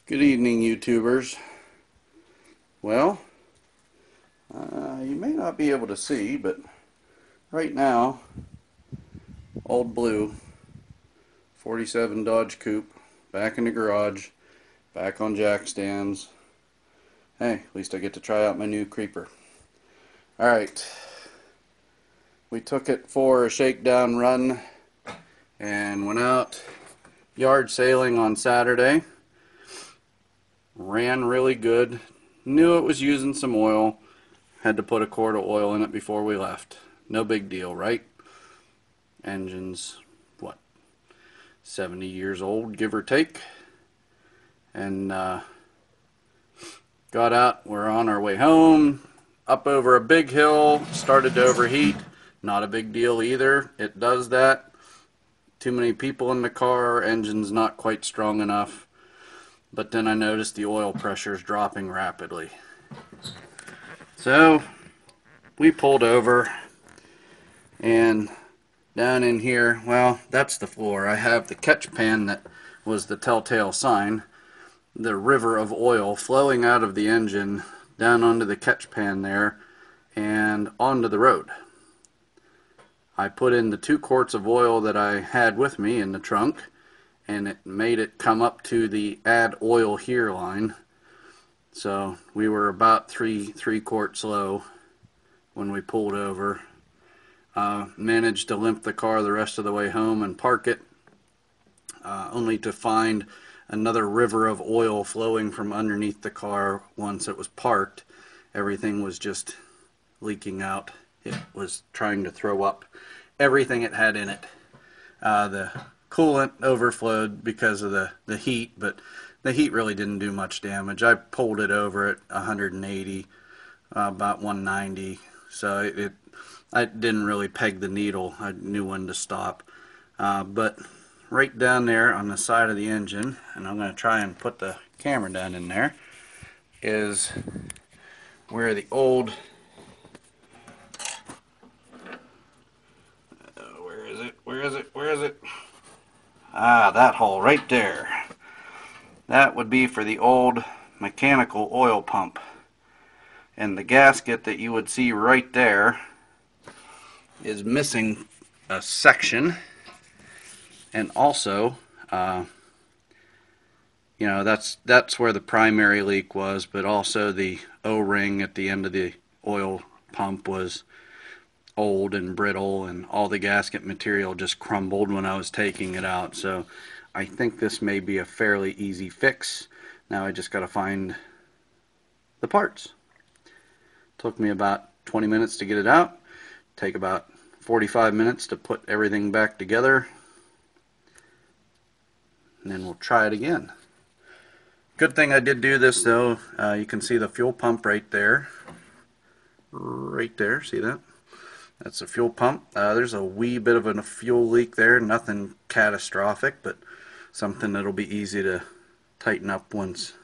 Good evening, YouTubers. Well, you may not be able to see, but right now, old blue 47 Dodge Coupe, back in the garage, back on jack stands. Hey, at least I get to try out my new creeper. Alright, we took it for a shakedown run and went out yard sailing on Saturday. Ran really good. Knew it was using some oil. Had to put a quart of oil in it before we left. No big deal, right? Engine's, what, 70 years old, give or take. And got out. We're on our way home. Up over a big hill. Started to overheat. Not a big deal either. It does that. Too many people in the car. Engine's not quite strong enough. But then I noticed the oil pressure is dropping rapidly. So we pulled over, and down in here, well, that's the floor. I have the catch pan that was the telltale sign. The river of oil flowing out of the engine down onto the catch pan there and onto the road. I put in the 2 quarts of oil that I had with me in the trunk, and it made it come up to the add oil here line. So we were about three quarts low when we pulled over. Managed to limp the car the rest of the way home and park it, only to find another river of oil flowing from underneath the car once it was parked. Everything was just leaking out. It was trying to throw up everything it had in it. The coolant overflowed because of the heat, but the heat really didn't do much damage. I pulled it over at 180, about 190, so I didn't really peg the needle. I knew when to stop. But right down there on the side of the engine, and I'm going to try and put the camera down in there, is where the old, where is it? Ah, that hole right there. That would be for the old mechanical oil pump. And the gasket that you would see right there is missing a section. And also, you know, that's where the primary leak was, but also the O-ring at the end of the oil pump was old and brittle, and all the gasket material just crumbled when I was taking it out. So I think this may be a fairly easy fix. Now I just got to find the parts. Took me about 20 minutes to get it out. Take about 45 minutes to put everything back together, and then we'll try it again. Good thing I did do this though. You can see the fuel pump right there. Right there, see that? That's a fuel pump. There's a wee bit of a fuel leak there. Nothing catastrophic, but something that'll be easy to tighten up once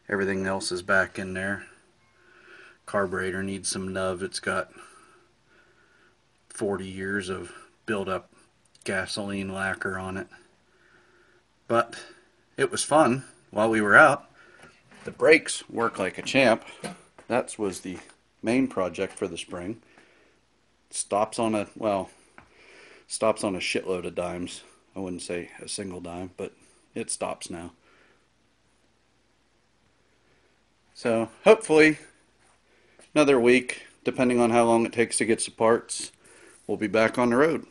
everything else is back in there. Carburetor needs some nub. It's got 40 years of build-up gasoline lacquer on it. But it was fun while we were out. The brakes work like a champ. That was the main project for the spring. Stops on a shitload of dimes. I wouldn't say a single dime, but it stops now. So hopefully another week, depending on how long it takes to get some parts, we'll be back on the road.